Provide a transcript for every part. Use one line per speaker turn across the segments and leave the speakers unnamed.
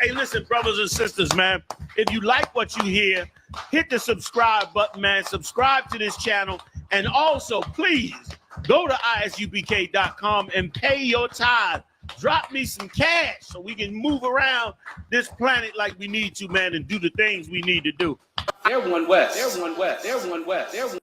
Hey, listen, brothers and sisters, man. If you like what you hear, hit the subscribe button, man. Subscribe to this channel. And also, please, go to isubk.com and pay your tithe. Drop me some cash so we can move around this planet like we need to, man, and do the things we need to do.
They're one West. They're one West. They're one West. They're one.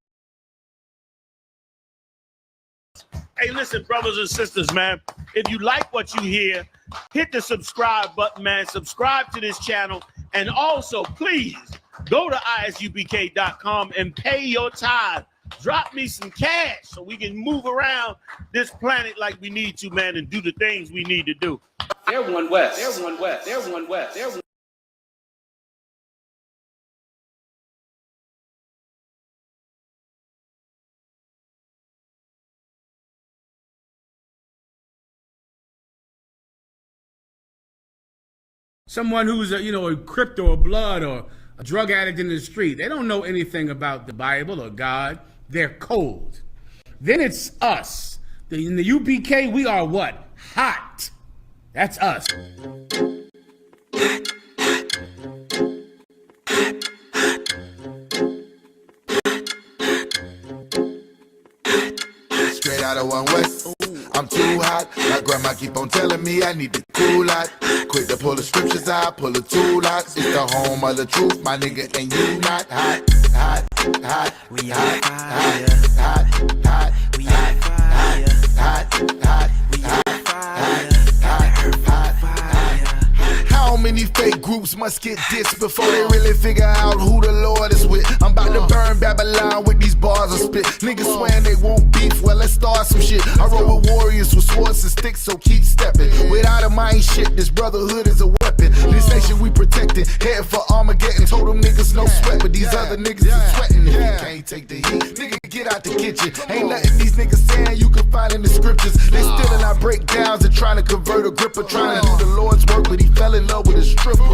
Hey, listen, brothers and sisters, man. If you like what you hear, hit the subscribe button, man. Subscribe to this channel. And also, please, go to isubk.com and pay your tithe. Drop me some cash so we can move around this planet like we need to, man, and do the things we need to do.
They're one West. They're one West. They're one West. They're one.
Someone who's a crypto or blood or a drug addict in the street, they don't know anything about the Bible or God. They're cold. Then it's us. In the UPK, we are what? Hot. That's us.
Straight out of One West. I'm too hot. My grandma keep on telling me I need to cool out. Quick to pull the scriptures out, pull the two locks. It's the home of the truth, my nigga, and you not hot, hot, hot. We hot, hot, hot, hot. We hot, hot, hot, hot. We hot, hot, hot, hot. How many fake groups must get dissed before they really figure out who the Lord is with? I'm about to burn Babylon with these bars of spit. Niggas swearing they won't beef, well let's start some shit. I roll with warriors with swords and sticks, so keep stepping. Without a mind shit, this brotherhood is a weapon. This nation we protecting, heading for Armageddon. Told them niggas no sweat, but these other niggas is sweating. If you can't take the heat, nigga get out the kitchen. Ain't nothing these niggas saying you can find in the scriptures. They still in our breakdowns and trying to convert a gripper, trying to do the Lord's work, but he fell in love with a stripper.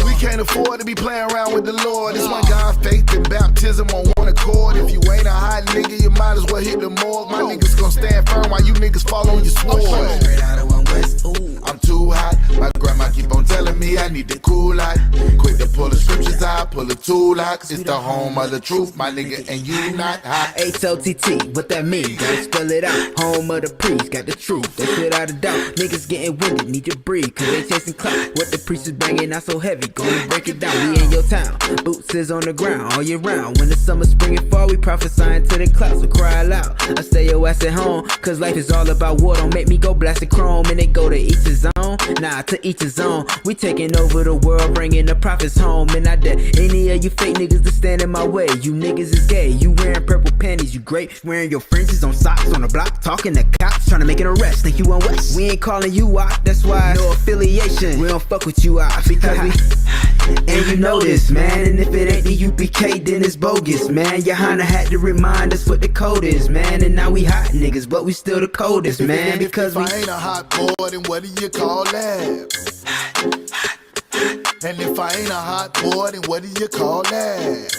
We can't afford to be playing around with the Lord. This one God, faith and baptism on one accord. If you ain't a hot nigga, you might as well hit the morgue. My niggas gon' stand firm while you niggas fall on your sword. Straight out of One West, I'm too hot. My grandma keep on telling me I need to cool out. Quick to pull the scriptures out, pull the two locks. It's the home of the truth, my nigga, and you not hot.
H-O-T-T, what that mean? Gotta spell it out. Home of the priest, got the truth, that's without a doubt. Niggas getting winded, need to breathe, cause they chasing clout. What the priest is banging out so heavy, gonna break it down. We in your town, boots is on the ground all year round. When the summer, spring, and fall, we prophesying to the clouds, so cry loud. I stay your ass at home, cause life is all about war. Don't make me go blast the chrome, and they go to each his own. Nah, to each his own. We taking over the world, bringing the prophets home. And I dare any of you fake niggas to stand in my way. You niggas is gay, you wearing purple panties, you great. Wearing your fringes on socks on the block, talking to cops, trying to make an arrest. Think you on West? We ain't calling you out, that's why no affiliation. We don't fuck with you out, because we and you know this, man. And if it ain't the UPK, then it's bogus, man. Johanna had to remind us what the code is, man. And now we hot niggas, but we still the coldest, man. Because
if I ain't a hot boy, then what do you call that? And if I ain't a hot boy, then what do you call that?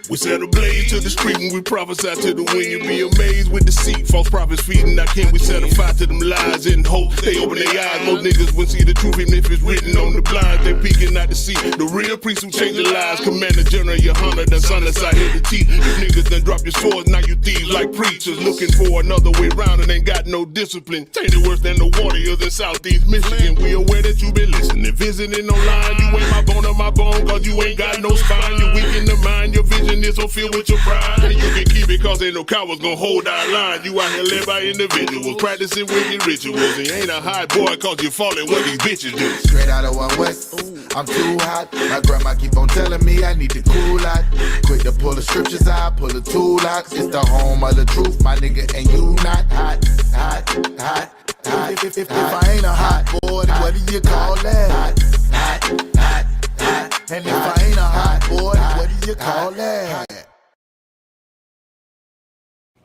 We set a blaze to the street when we prophesy to the wind. You be amazed with deceit, false prophets feeding our king. We set a fire to them lies in hope they open their eyes. Most niggas wouldn't see the truth even if it's written on the blinds. They peeking out to see the real priest who change their lives. Commander General Johanna, the son that's out here to teach. You niggas done drop your swords, now you thieves like preachers. Looking for another way round and ain't got no discipline. Tainted worse than the warriors in Southeast Michigan. We aware that you been listening, visiting online. You ain't my bone or my bone, cause you ain't got no spine. You weak in the mind, your vision is so filled with your pride. And you can keep it cause ain't no cowards gonna hold our line. You out here led by individuals, practicing wicked rituals. And you ain't a hot boy cause you falling what these bitches do.
Straight out of One West, I'm too hot. My grandma keep on telling me I need to cool out. Quick to pull the scriptures out, pull the two locks. It's the home of the truth, my nigga, and you not hot, hot, hot, hot. If I ain't a hot boy, then what do you call that? Hot, hot, hot, hot. And if I ain't a hot boy, then what do you call that?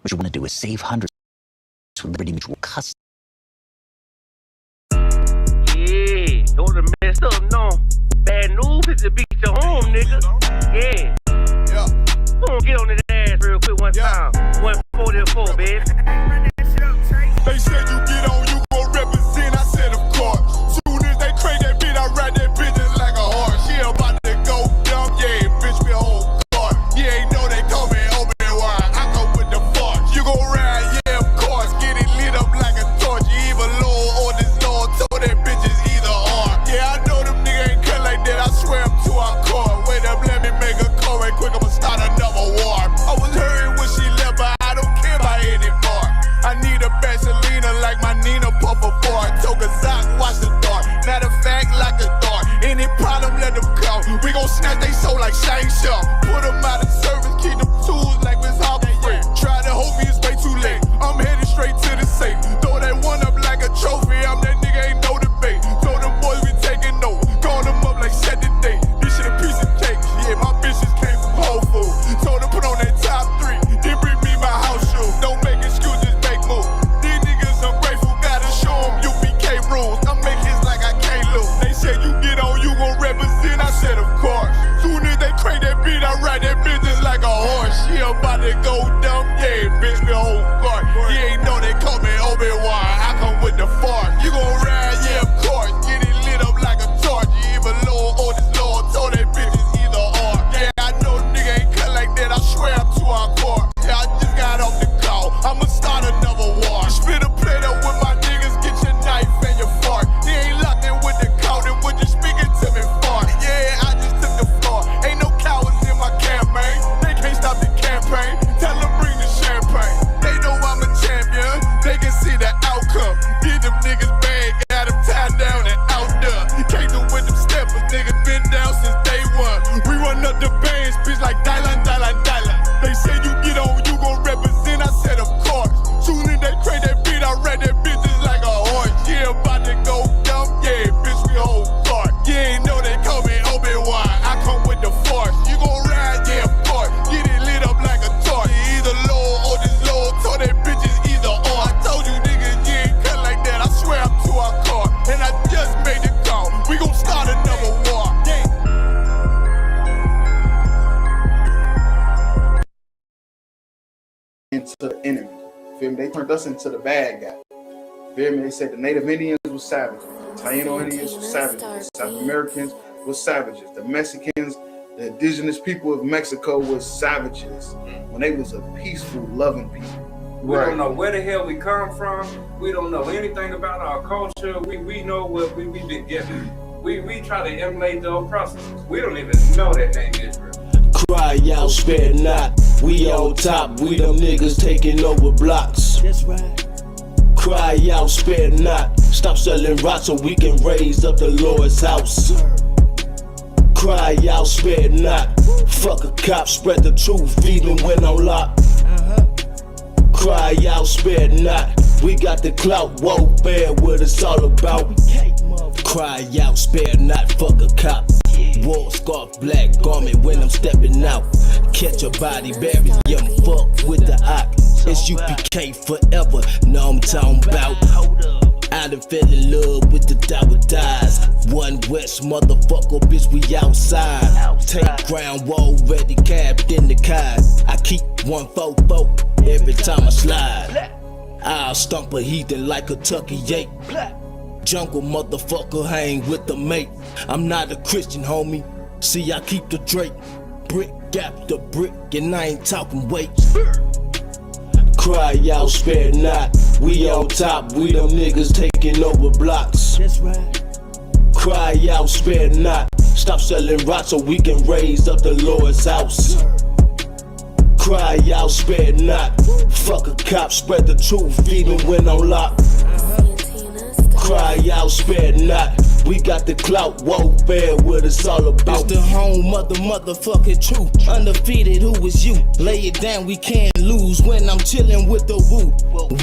What you want to do is save hundreds with Liberty Mutual Custom.
Yeah, don't have messed up, no. Bad news is to beat your home, nigga. Yeah. Yeah. Come on, get on his ass real quick one time. 144, baby.
They said you get on, you gon' represent. I said, of course. Soon as they crazy. Everybody go dumb, yeah, bitch, me whole guard. You ain't know they call me Obi-Wan. I come with the fart. You gon' ride, yeah, of course. Get it lit up like a torch. You even low or this low, told that bitches either or. Yeah, I know nigga ain't cut like that. I swear I'm to our core. Yeah, I just got off the call. I'ma start another war. Spit a plate up with my niggas, get your knife and your fork. He ain't locked in with the counting, when you speaking to me fart. Yeah, I just took the floor. Ain't no cowards in my campaign. They can't stop the campaign. Tell them bring the champagne. They know I'm a champion. They can see the outcome. Get them niggas bad, got them tied down and out there. Can't do with them steppers, niggas been down since day one. We run up the bands, bitch like Dylan. They say you get on, you gon' represent. I said of course. Soon as they create that beat, I read that bitch just like a horse. Yeah, about to go dumb, yeah, bitch, we whole guard. You ain't know they call me Obi-Wan. I come with the force. You gon' ride, yeah, of course. Get it lit up like a torch. You either low or this low, told that bitches either or. I told you niggas, you ain't cut like that. I swear I'm to our car. And I just made the call. We gon' start another war.
Into the enemy. Feel me? They turned us into the bad guy. Feel me? They said the Native Indians were savages, the Taino Indians were savages, the South Americans were savages, the Mexicans, the indigenous people of Mexico were savages when they was a peaceful, loving people.
We don't know where the hell we come from. We don't know anything about our culture. We know what we've been given. We try to emulate the oppressors. We don't even know that name Israel.
Cry out, spare not. We on top, we them niggas taking over blocks. That's right. Cry out, spare not. Stop selling rocks so we can raise up the Lord's house. Cry out, spare not. Fuck a cop, spread the truth even when I'm locked. Cry out, spare not. We got the clout, warfare, what it's all about. Cry out, spare not, fuck a cop. War scarf, black garment when I'm stepping out. Catch a body, bury him, fuck with the ock. It's UPK forever, know I'm talking about. I done fell in love with the Dower Dies. One West motherfucker, bitch, we outside. Take ground, wall ready, cabbed in the car. I keep 144 every time I slide. I'll stomp a heathen like a Tucky ape. Jungle motherfucker hang with the mate. I'm not a Christian, homie. See, I keep the Drake. Brick after brick, and I ain't talking weight. Cry out, spare not. We on top, we them niggas taking over blocks. That's right. Cry out, spare not. Stop selling rocks so we can raise up the Lord's house. Cry out, spare not. Fuck a cop, spread the truth even when I'm locked. Cry out, spare not. We got the clout, warfare, what it's all about. It's the home of the motherfucking truth. Undefeated, who is you? Lay it down, we can't lose when I'm chilling with the woo.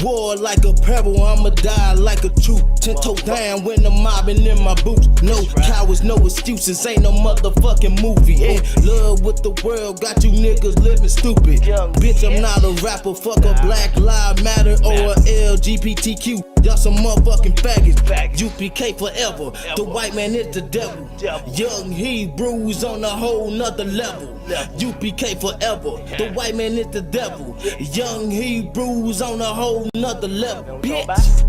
War like a peril, I'ma die like a truth. 10 toes down when I'm mobbing in my boots. No cowards, no excuses, ain't no motherfucking movie. In love with the world, got you niggas living stupid. Bitch, I'm not a rapper, fuck a Black Lives Matter or a LGBTQ. Y'all some motherfucking faggots. UPK forever. The white man is the devil. Young Hebrews on a whole nother level. UPK forever. The white man is the devil. Young Hebrews on a whole nother level. Bitch.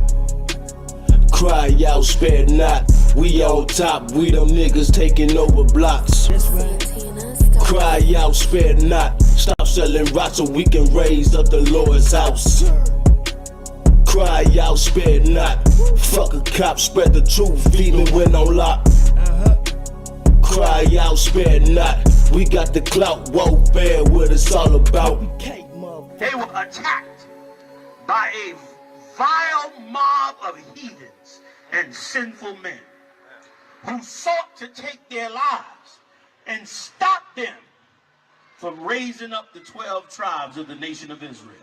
Cry out, spare not. We on top, we them niggas taking over blocks. Cry out, spare not. Stop selling rocks so we can raise up the Lord's house. Cry out, spare not. Fuck a cop, spread the truth even when I'm locked. Cry out, spare not. We got the clout, warfare, what it's all about.
They were attacked by a vile mob of heathens and sinful men who sought to take their lives and stop them from raising up the 12 tribes of the nation of Israel.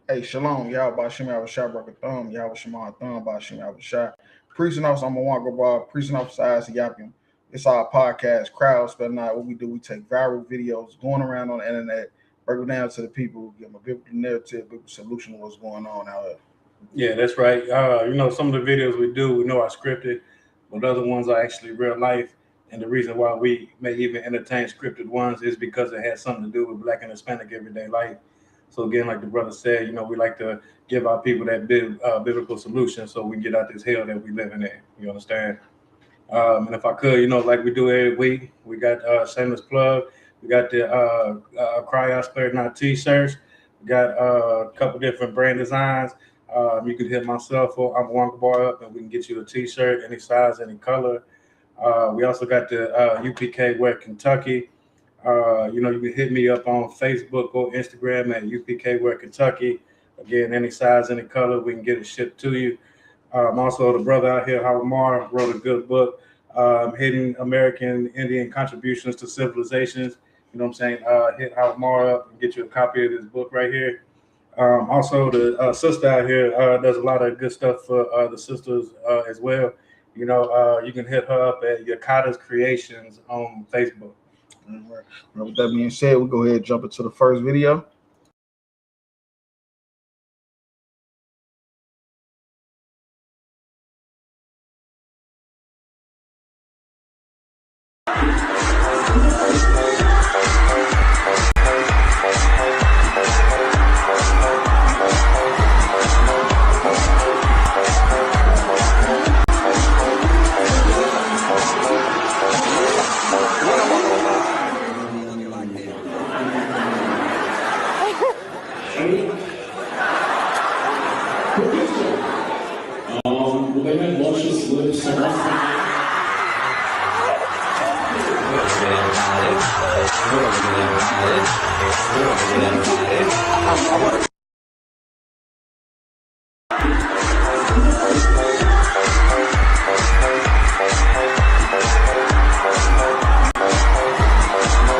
Hey, shalom, y'all. Bashim Yahweh Barak Thumb, Yahweh Shema Thumb, Bashim Yahweh Shah. Priest and officer, I'm a Wango Bar, priest and officer, Isaac Yapian. It's our podcast, Crowd Spelling Out. What we do, we take viral videos going around on the internet, break them down to the people, give them a biblical narrative, biblical solution to what's going on out there.
Yeah, that's right. You know, some of the videos we do, we know are scripted, but other ones are actually real life. And the reason why we may even entertain scripted ones is because it has something to do with Black and Hispanic everyday life. So again, like the brother said, we like to give our people that biblical solution so we can get out this hell that we living in. You understand? And if I could, like we do every week, we got shameless plug. We got the Cry Out Spare Not t-shirts. We got a couple different brand designs. You can hit myself or I'm Wonka Bar up and we can get you a t-shirt, any size, any color. We also got the UPK Wear Kentucky. You can hit me up on Facebook or Instagram at UPK Wear Kentucky. Again, any size, any color, we can get it shipped to you. Also, the brother out here, Howard Marr, wrote a good book, Hidden American Indian Contributions to Civilizations. You know what I'm saying? Hit Howard Marr up and get you a copy of this book right here. Also, the sister out here does a lot of good stuff for the sisters as well. You can hit her up at Yakata's Creations on Facebook.
All right. Well, with that being said, we'll go ahead and jump into the first video.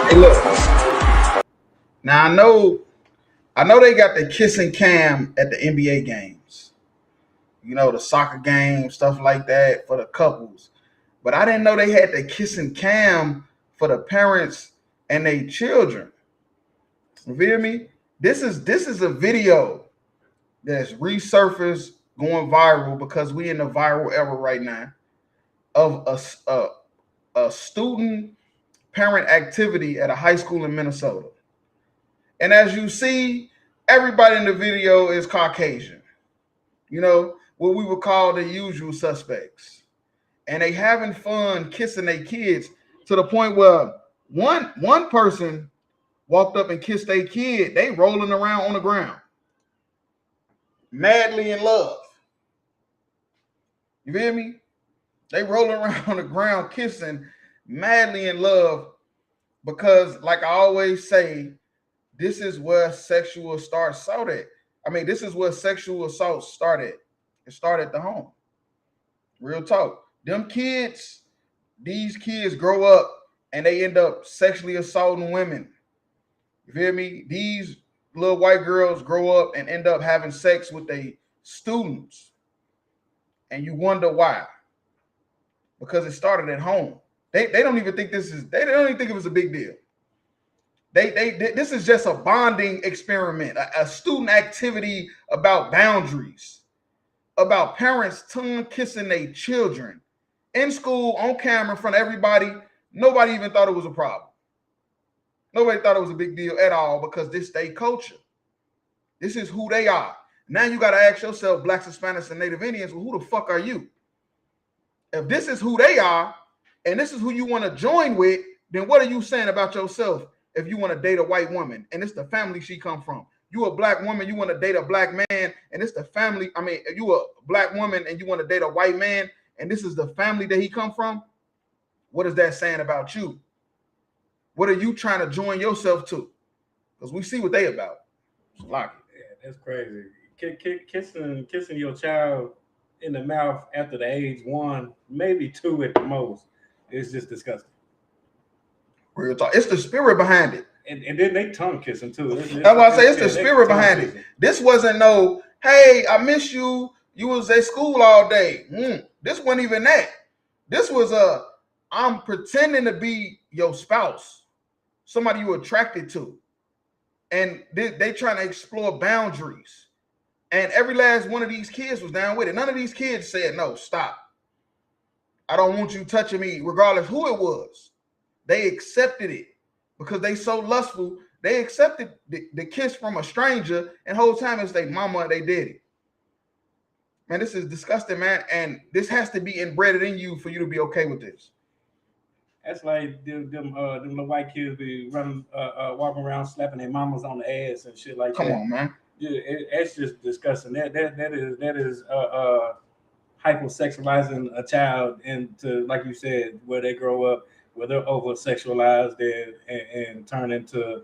Hey, look. Now I know they got the kissing cam at the NBA games. The soccer game, stuff like that for the couples. But I didn't know they had the kissing cam for the parents and their children. You feel me? This is a video that's resurfaced, going viral because we in the viral era right now of a student parent activity at a high school in Minnesota. And as you see, everybody in the video is Caucasian. What we would call the usual suspects. And they having fun kissing their kids to the point where one person walked up and kissed their kid. They rolling around on the ground, madly in love. You feel me? They rolling around on the ground kissing, madly in love, because like I always say, this is where sexual assault started. This is where sexual assault started. It started at the home. Real talk. These kids grow up and they end up sexually assaulting women. You feel me? These little white girls grow up and end up having sex with their students. And you wonder why. Because it started at home. They don't even think they don't even think it was a big deal. This is just a bonding experiment, a student activity about boundaries, about parents tongue kissing their children in school, on camera, in front of everybody. Nobody even thought it was a problem. Nobody thought it was a big deal at all because this their culture. This is who they are. Now you got to ask yourself, Blacks, Hispanics, and Native Indians, well, who the fuck are you? If this is who they are, and this is who you want to join with, then what are you saying about yourself if you want to date a white woman and it's the family she come from? You a black woman, you want to date a black man, and it's the family. If you a black woman and you want to date a white man, and this is the family that he come from, what is that saying about you? What are you trying to join yourself to? Because we see what they about.
Yeah, that's crazy. Kissing your child in the mouth after the age 1, maybe 2 at the most, is just disgusting.
Real talk. It's the spirit behind it.
And then they tongue kissing too.
That's why I say it's the spirit behind it. This wasn't no, hey, I miss you. You was at school all day. This wasn't even that. This was I'm pretending to be your spouse, somebody you attracted to. And they trying to explore boundaries. And every last one of these kids was down with it. None of these kids said, no, stop. I don't want you touching me, regardless who it was. They accepted it because they so lustful. They accepted the kiss from a stranger, and whole time it's their mama or they daddy. Man, this is disgusting, man. And this has to be inbred in you for you to be okay with this.
That's like them little white kids be running, walking around slapping their mamas on the ass and shit like that.
Come on, man.
Yeah, it's just disgusting. That is hypersexualizing a child into, like you said, where they grow up, where they're over sexualized and turn into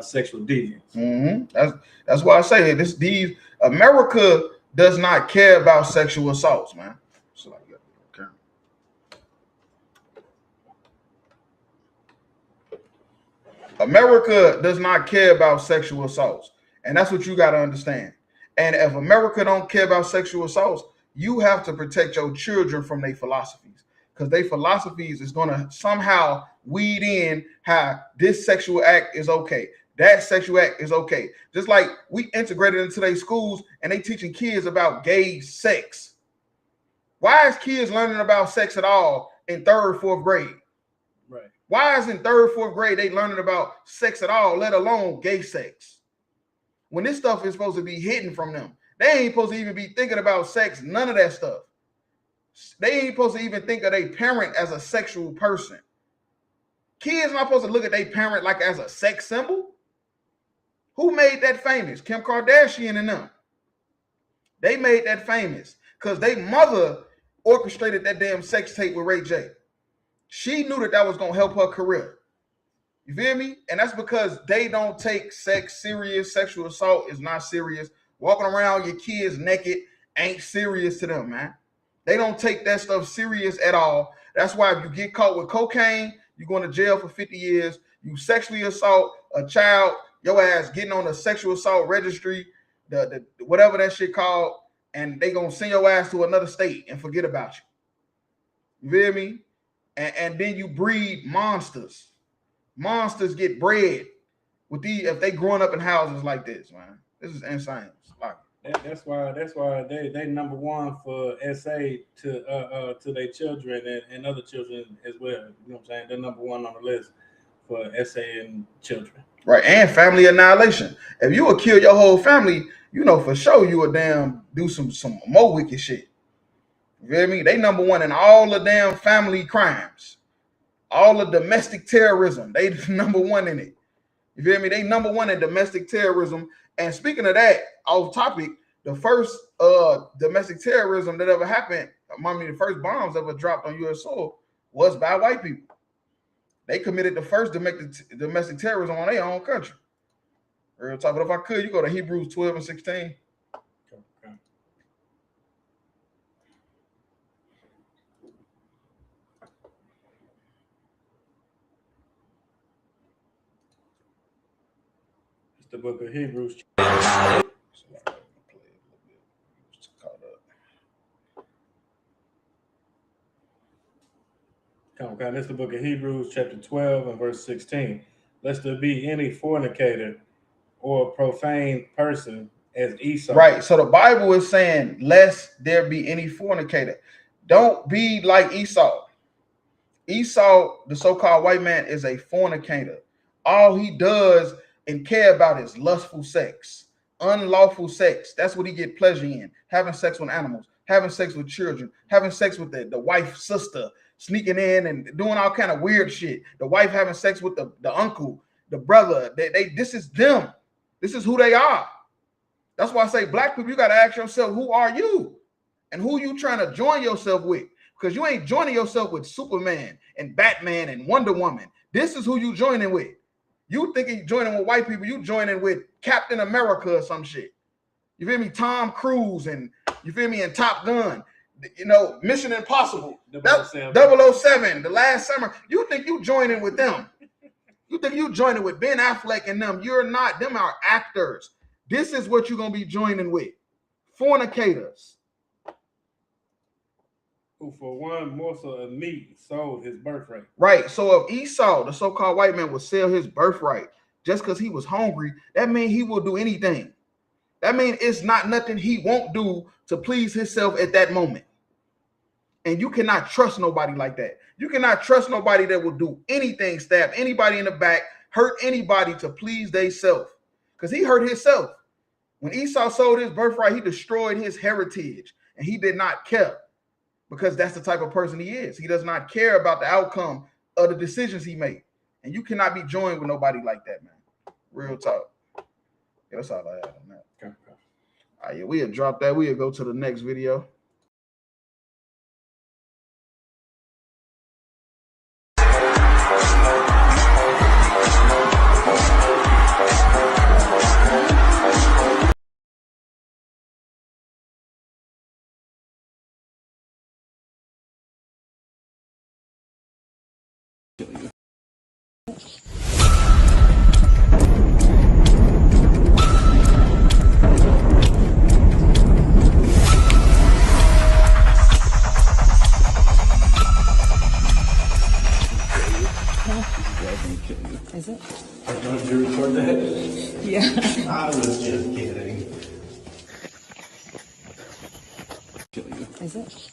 sexual deviants.
Mm-hmm. That's why I say these America does not care about sexual assaults, man. So like, okay. America does not care about sexual assaults, and that's what you got to understand. And if America don't care about sexual assaults, you have to protect your children from their philosophies, because their philosophies is going to somehow weed in how this sexual act is okay, that sexual act is okay. Just like we integrated into their schools and they teaching kids about gay sex. Why is kids learning about sex at all in 3rd, 4th grade?
Right.
Why is in 3rd, 4th grade they learning about sex at all, let alone gay sex? When this stuff is supposed to be hidden from them. They ain't supposed to even be thinking about sex, none of that stuff. They ain't supposed to even think of their parent as a sexual person. Kids not supposed to look at their parent like as a sex symbol. Who made that famous? Kim Kardashian and them. They made that famous because their mother orchestrated that damn sex tape with Ray J. She knew that was going to help her career. You feel me? And that's because they don't take sex serious. Sexual assault is not serious. Walking around your kids naked ain't serious to them, man. They don't take that stuff serious at all. That's why if you get caught with cocaine, you're going to jail for 50 years. You sexually assault a child, your ass getting on a sexual assault registry, the whatever that shit called, and they going to send your ass to another state and forget about you. You feel me? And then you breed monsters. Monsters get bred with these if they growing up in houses like this, man. This is insane.
That's why they number one for SA to their children and other children as well. You know what I'm saying? They're number one on the list for SA and children.
Right, and family annihilation. If you would kill your whole family, you know for sure you would damn do some more wicked shit. You feel me? They number one in all the damn family crimes, all the domestic terrorism. They number one in it. You feel me? They number one in domestic terrorism. And speaking of that, off topic, the first domestic terrorism that ever happened, the first bombs ever dropped on U.S. soil was by white people. They committed the first domestic terrorism on their own country. Real talk. But if I could, you go to Hebrews 12 and 16.
Okay. It's the book of Hebrews. Okay, that's the book of Hebrews, chapter 12 and verse 16. Lest there be any fornicator or profane person as Esau.
Right. So the Bible is saying, lest there be any fornicator. Don't be like Esau. Esau, the so-called white man, is a fornicator. All he does and care about is lustful sex, unlawful sex. That's what he get pleasure in. Having sex with animals, having sex with children, having sex with the wife's sister, sneaking in and doing all kind of weird shit. The wife having sex with the uncle, the brother. This is them. This is who they are. That's why I say, black people, you got to ask yourself, who are you? And who you trying to join yourself with? Because you ain't joining yourself with Superman and Batman and Wonder Woman. This is who you joining with. You thinking you joining with white people, you joining with Captain America or some shit. You feel me? Tom Cruise and you feel me? And Top Gun. You know, Mission Impossible, 007, The Last Summer. You think you joining with them? You think you joining with Ben Affleck and them? You're not. Them are actors. This is what you're gonna be joining with, fornicators.
Who for one morsel of meat sold his birthright.
Right. So if Esau, the so-called white man, would sell his birthright just because he was hungry, that means he will do anything. That means it's not nothing he won't do to please himself at that moment. And you cannot trust nobody like that. You cannot trust nobody that will do anything, stab anybody in the back, hurt anybody to please theyself. Because he hurt himself. When Esau sold his birthright, he destroyed his heritage. And he did not care. Because that's the type of person he is. He does not care about the outcome of the decisions he made. And you cannot be joined with nobody like that, man. Real talk. Yeah, that's all I had on that. Okay. All right, yeah, we'll drop that. We'll go to the next video.
Is it?
Don't you record that?
Yeah.
I was just kidding.
Is it?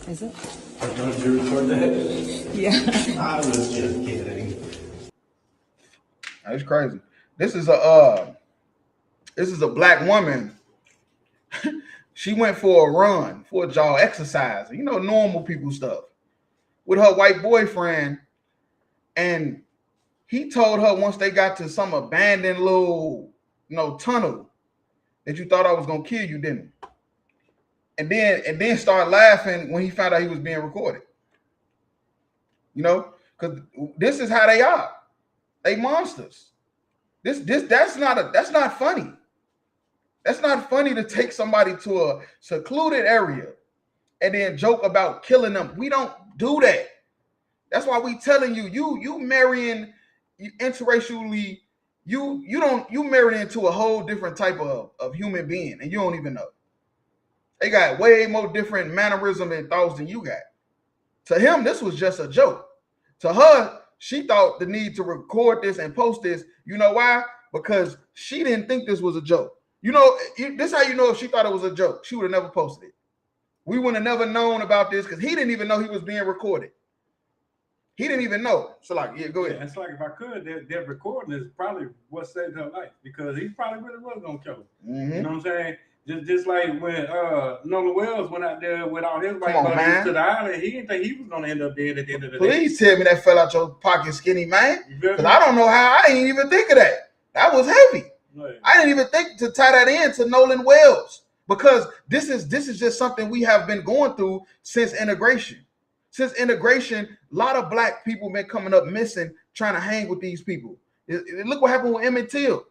Is it?
Don't you record that?
Yeah.
I was just kidding.
That's crazy. This is a black woman. She went for a run, for a jog, exercise, you know, normal people stuff, with her white boyfriend. And he told her once they got to some abandoned little, tunnel, that you thought I was gonna kill you, didn't you? And then start laughing when he found out he was being recorded. Because this is how they are. They monsters. That's not funny. That's not funny to take somebody to a secluded area and then joke about killing them. We don't do that. That's why we telling you marrying interracially, you married into a whole different type of human being, and you don't even know. They got way more different mannerism and thoughts than you got. To him, this was just a joke. To her, she thought the need to record this and post this. You know why? Because she didn't think this was a joke. This is how you know if she thought it was a joke. She would have never posted it. We would have never known about this because he didn't even know he was being recorded. He didn't even know. So yeah, go ahead.
It's like if I could, that recording is probably what saved her life because he probably really was gonna kill her.
Mm-hmm.
You know what I'm saying? Just like when Nolan Wells went out there with all his white
Come on,
buddies
man.
to the island, he didn't think he was gonna end up dead at the end of the day.
Please tell me that fell out your pocket, skinny man. Because I don't know how. I didn't even think of that. That was heavy. Right. I didn't even think to tie that in to Nolan Wells because this is just something we have been going through since integration. Since integration, a lot of black people been coming up missing, trying to hang with these people. Look what happened with Emmett Till.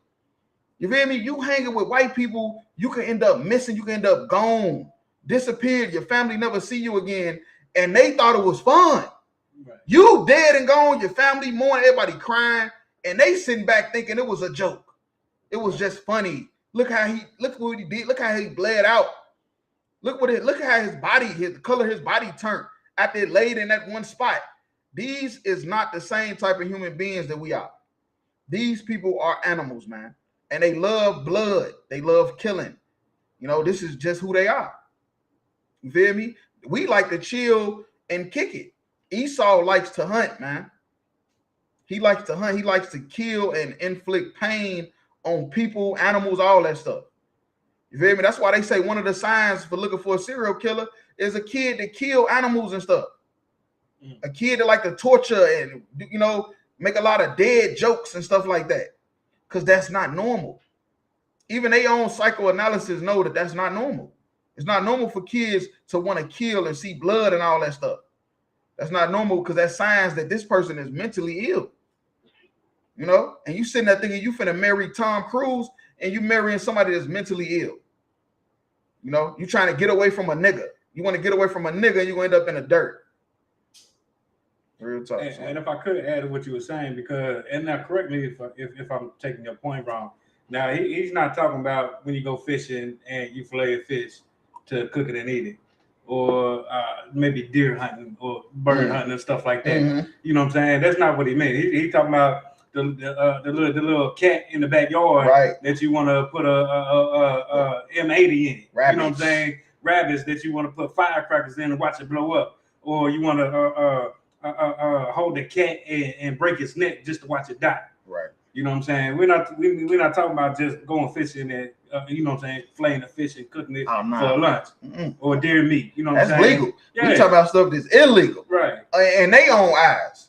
You feel me? You hanging with white people, you can end up missing, you can end up gone, disappeared, your family never see you again, and they thought it was fun. Right. You dead and gone, your family mourning, everybody crying, and they sitting back thinking it was a joke. It was just funny. Look what he did, look how he bled out. Look how the color of his body turned after it laid in that one spot. These is not the same type of human beings that we are. These people are animals, man. And they love blood. They love killing. This is just who they are. You feel me? We like to chill and kick it. Esau likes to hunt, man. He likes to hunt. He likes to kill and inflict pain on people, animals, all that stuff. You feel me? That's why they say one of the signs for looking for a serial killer is a kid that kill animals and stuff. A kid that like to torture and, make a lot of dead jokes and stuff like that. Because that's not normal. Even their own psychoanalysis know that that's not normal. It's not normal for kids to want to kill and see blood and all that stuff. That's not normal because that's signs that this person is mentally ill. And you sitting there thinking you finna marry Tom Cruise and you marrying somebody that's mentally ill. You trying to get away from a nigga. You want to get away from a nigga, you're going to end up in the dirt. Real talk.
And if I could add to what you were saying, because, and now correct me if I'm taking your point wrong. Now, he's not talking about when you go fishing and you fillet a fish to cook it and eat it. or maybe deer hunting or bird hunting and stuff like that.
Mhm.
You know what I'm saying? That's not what he meant. He talking about the little cat in the backyard that you want to put a M80 in.
Rabbits.
You know what I'm saying? Rabbits that you want to put firecrackers in and watch it blow up, or you want to hold the cat and break its neck just to watch it die.
Right.
You know what I'm saying? We're not talking about just going fishing and you know what I'm saying, flaying the fish and cooking it for lunch or deer meat. You know what I'm saying?
That's legal.
Yeah.
We talking about stuff that's illegal,
right?
And they own eyes.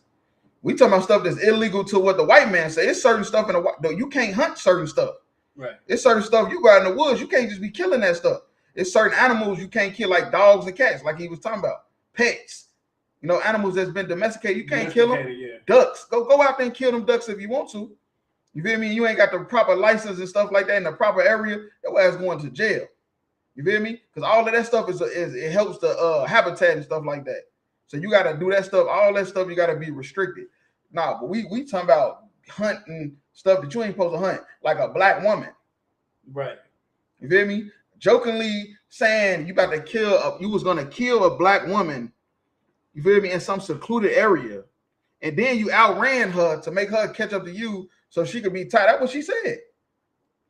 We talking about stuff that's illegal to what the white man say. It's certain stuff in the white. You can't hunt certain stuff.
Right.
It's certain stuff you go out in the woods. You can't just be killing that stuff. It's certain animals you can't kill, like dogs and cats, like he was talking about. Pets. You know, animals that's been domesticated. You can't kill them.
Yeah.
Ducks. Go out there and kill them ducks if you want to. You feel me? You ain't got the proper license and stuff like that in the proper area. Your ass going to jail. You feel me? Because all of that stuff is it helps the habitat and stuff like that. So you got to do that stuff. All that stuff you got to be restricted. Nah, but we talking about hunting stuff that you ain't supposed to hunt, like a black woman.
Right.
You feel me? Jokingly saying you about to kill. You was gonna kill a black woman. You feel me? In some secluded area, and then you outran her to make her catch up to you, so she could be tied. That's what she said.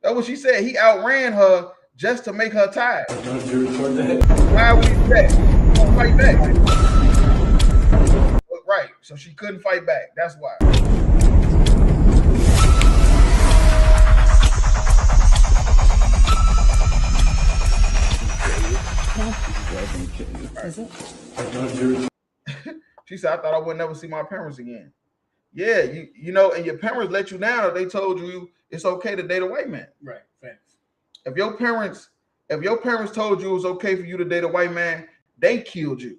That's what she said. He outran her just to make her tied. Why would he back? Don't fight back. Right. So she couldn't fight back. That's why.
Is it?
She said, I thought I would never see my parents again. Yeah, you know, and your parents let you down, or they told you it's okay to date a white man.
Right. Thanks.
If your parents told you it was okay for you to date a white man, they killed you.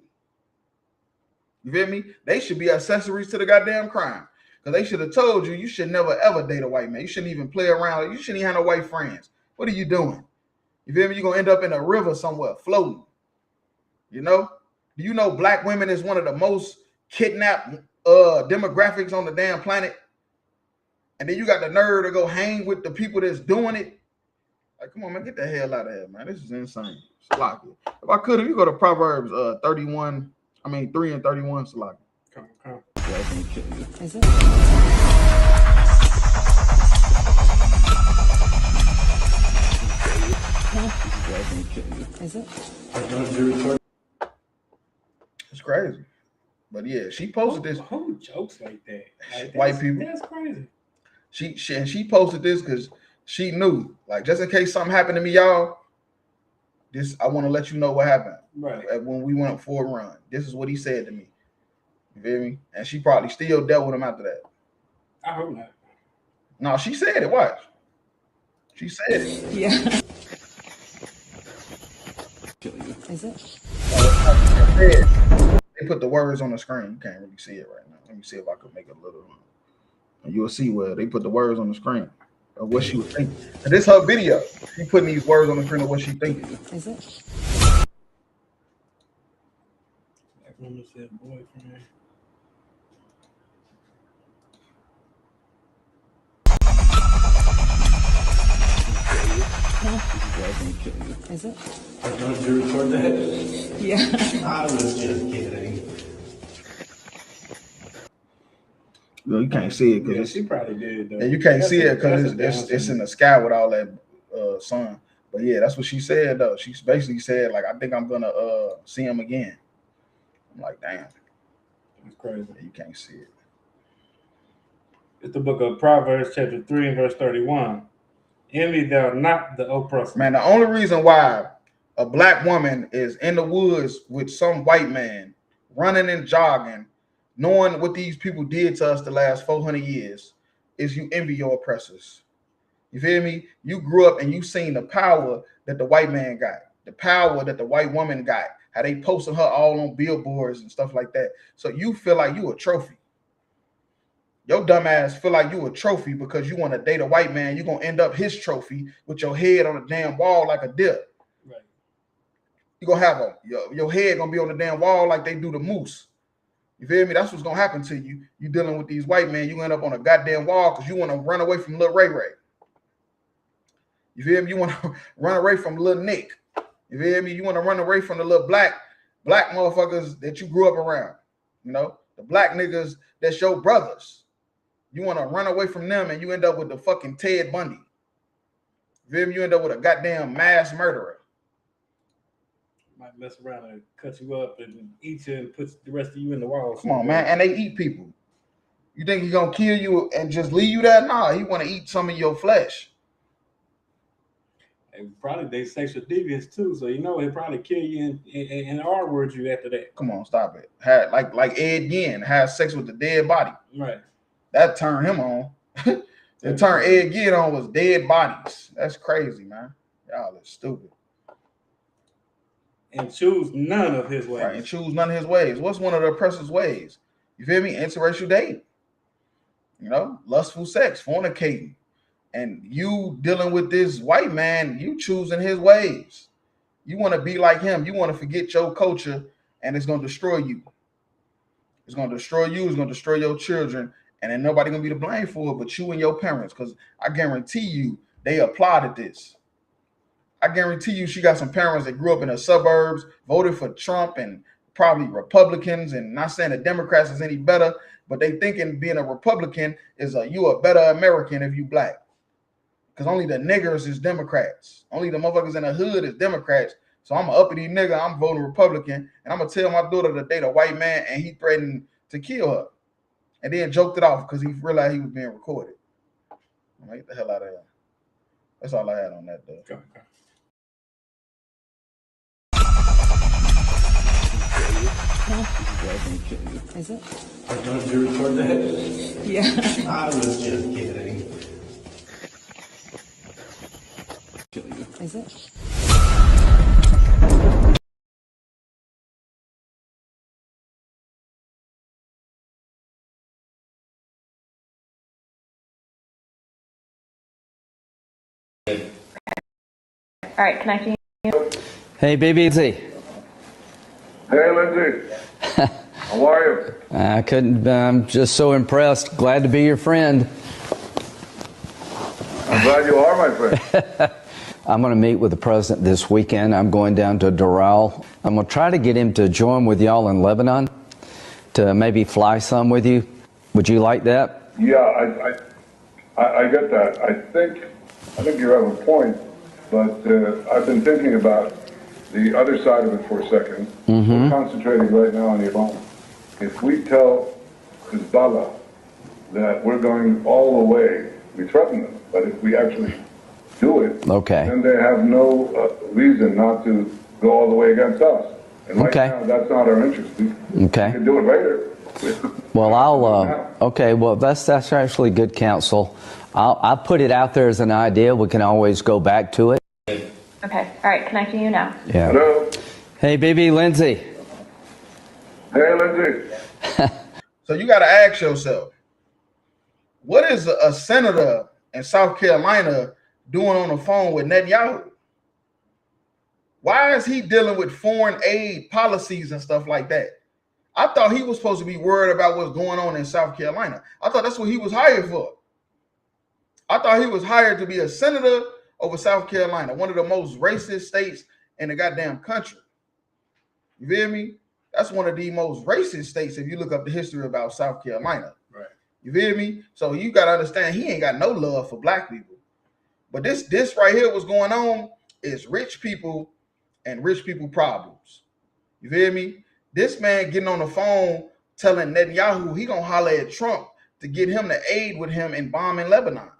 You feel me? They should be accessories to the goddamn crime. Because they should have told you should never ever date a white man. You shouldn't even play around. You shouldn't even have no white friends. What are you doing? You feel me? You're gonna end up in a river somewhere floating. You know? Do you know black women is one of the most kidnapped demographics on the damn planet? And then you got the nerve to go hang with the people that's doing it. Like, come on, man, get the hell out of here, man. This is insane. Sloppy. If I could, if you go to Proverbs 3 and 31, Sloppy.
Come.
Is it? Is it?
It's crazy. But yeah, she posted this.
Who jokes like that? Like,
white people.
That's crazy.
She posted this because she knew, like, just in case something happened to me, y'all. I want to let you know what happened.
Right.
When we went for a run. This is what he said to me. You feel me? And she probably still dealt with him after that.
I hope not.
No, she said it. Watch. She said it.
Yeah. Is it?
They put the words on the screen. You can't really see it right now. Let me see if I could make it a little. And you'll see where they put the words on the screen of what she was thinking. And this her video. She putting these words on the screen of what she thinking.
Is it?
That woman said boyfriend.
Is it?
Did you record that?
Yeah.
I was just kidding.
No, you can't see it because
she probably did. Though.
And you can't see it because it's in the sky with all that sun. But yeah, that's what she said though. She basically said, like, I think I'm gonna see him again. I'm like, damn.
That's crazy.
You can't see it.
It's the book of Proverbs, chapter 3 and verse 31. Envy thou not the oppressor.
Man, the only reason why a black woman is in the woods with some white man running and jogging, knowing what these people did to us the last 400 years, is you envy your oppressors. You feel me? You grew up and you seen the power that the white man got, the power that the white woman got, how they posted her all on billboards and stuff like that. So you feel like you a trophy. Your dumb ass feel like you a trophy because you want to date a white man. You're going to end up his trophy with your head on a damn wall like a dip.
Right.
You're going to have your head going to be on the damn wall like they do the moose. You feel me? That's what's going to happen to you. You dealing with these white men. You end up on a goddamn wall because you want to run away from Lil Ray Ray. You feel me? You want to run away from Lil Nick. You feel me? You want to run away from the little black black motherfuckers that you grew up around. You know, the black niggas that's your brothers. You want to run away from them and you end up with the fucking Ted Bundy. You end up with a goddamn mass murderer.
Might mess around and cut you up and eat you and put the rest of you in the wall.
Come on, man. And they eat people. You think he's gonna kill you and just leave you there? Nah, he want to eat some of your flesh.
And probably they sexual deviants too, so you know he'll probably kill you and R-word you after that.
Come on, stop it. Had like Ed Gein had sex with the dead body.
Right.
That turned him on. The turn Ed Gein on was dead bodies. That's crazy, man. Y'all are stupid.
And choose none of his ways.
Right, and choose none of his ways. What's one of the oppressor's ways? You feel me? Interracial dating. You know, lustful sex, fornicating. And you dealing with this white man, you choosing his ways. You want to be like him. You want to forget your culture, and it's going to destroy you. It's going to destroy you. It's going to destroy your children. And then nobody going to be to blame for it but you and your parents, because I guarantee you they applauded this. I guarantee you she got some parents that grew up in the suburbs, voted for Trump and probably Republicans, and not saying the Democrats is any better, but they thinking being a Republican is you a better American if you black. Because only the niggers is Democrats. Only the motherfuckers in the hood is Democrats. So I'm an uppity nigga, I'm voting Republican, and I'm going to tell my daughter to date a white man, and he threatened to kill her. And then joked it off because he realized he was being recorded. I'm like, get the hell out of here. That's all I had on that, though.
Okay.
Is it?
Did you record that?
Yeah.
I was just kidding.
Is it?
All right, connecting you.
Hey, BBZ.
Hey, Lindsay. How are you?
I couldn't, I'm just so impressed. Glad to be your friend.
I'm glad you are my friend.
I'm going to meet with the president this weekend. I'm going down to Doral. I'm going to try to get him to join with y'all in Lebanon to maybe fly some with you. Would you like that?
Yeah, I get that. I think you have a point, but I've been thinking about the other side of it for a second.
Mm-hmm.
We're concentrating right now on Iran. If we tell Hezbollah that we're going all the way, we threaten them, but if we actually do it,
okay,
then they have no reason not to go all the way against us. And right now, that's not our interest. We can do it later.
Well, okay, well, that's actually good counsel. I'll put it out there as an idea. We can always go back to it.
Okay, all right, connecting you now.
Yeah.
Hello?
Hey, BB, Lindsay.
Hey, Lindsay.
So you got to ask yourself, what is a senator in South Carolina doing on the phone with Netanyahu? Why is he dealing with foreign aid policies and stuff like that? I thought he was supposed to be worried about what's going on in South Carolina. I thought that's what he was hired for. I thought he was hired to be a senator over South Carolina, one of the most racist states in the goddamn country. You feel me? That's one of the most racist states if you look up the history about South Carolina.
Right.
You feel me? So you got to understand he ain't got no love for black people. But this right here, what's going on is rich people and rich people problems. You feel me? This man getting on the phone telling Netanyahu he gonna holler at Trump to get him to aid with him in bombing Lebanon.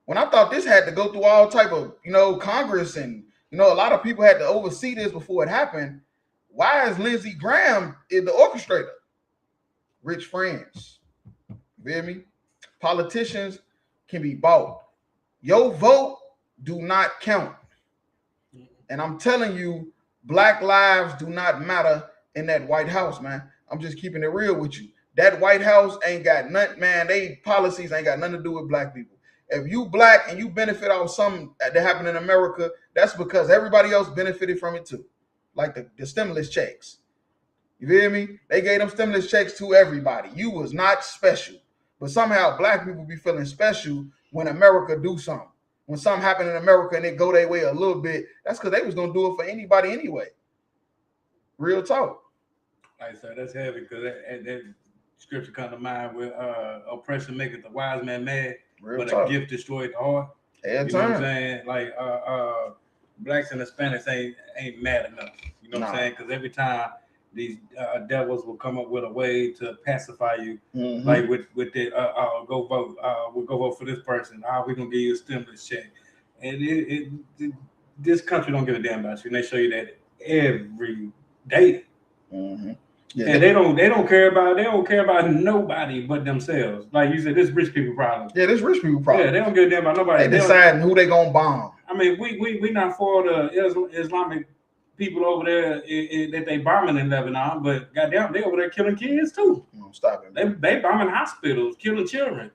When I thought this had to go through all type of, Congress and, a lot of people had to oversee this before it happened. Why is Lindsey Graham the orchestrator? Rich friends. You feel me? Politicians can be bought. Your vote do not count. And I'm telling you, black lives do not matter in that White House, man. I'm just keeping it real with you. That White House ain't got nothing, man. They policies ain't got nothing to do with black people. If you black and you benefit off something that happened in America, that's because everybody else benefited from it too. Like the stimulus checks. You feel me? They gave them stimulus checks to everybody. You was not special. But somehow black people be feeling special when America do something. When something happen in America and they go their way a little bit, that's because they was going to do it for anybody anyway. Real talk.
Like, so that's heavy because that scripture comes to mind with oppression maketh the wise man mad, but a gift destroyed the heart. You know what I'm saying? Like blacks and Hispanics ain't mad enough. You know what I'm saying? Because every time these devils will come up with a way to pacify you, like with the go vote, we'll go vote for this person. We're gonna give you a stimulus check, and this country don't give a damn about you, and they show you that every day. Yeah, and they don't care about nobody but themselves. Like you said, this rich people problem.
Yeah, this rich people problem.
Yeah, they don't give a damn about nobody.
They deciding who they gonna bomb.
I mean, we not for the Islamic people over there that they bombing in Lebanon, but goddamn, they over there killing kids too.
Stop it.
They bombing hospitals, killing children,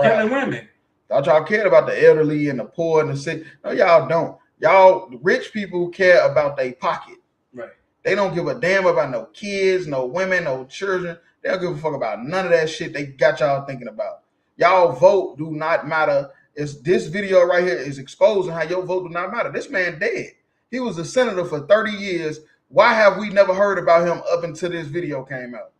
killing women.
Thought y'all cared about the elderly and the poor and the sick. No, y'all don't. Y'all rich people care about their pocket.
Right.
They don't give a damn about no kids, no women, no children. They don't give a fuck about none of that shit they got y'all thinking about. Y'all vote do not matter. It's this video right here is exposing how your vote do not matter. This man dead. He was a senator for 30 years. Why have we never heard about him up until this video came out?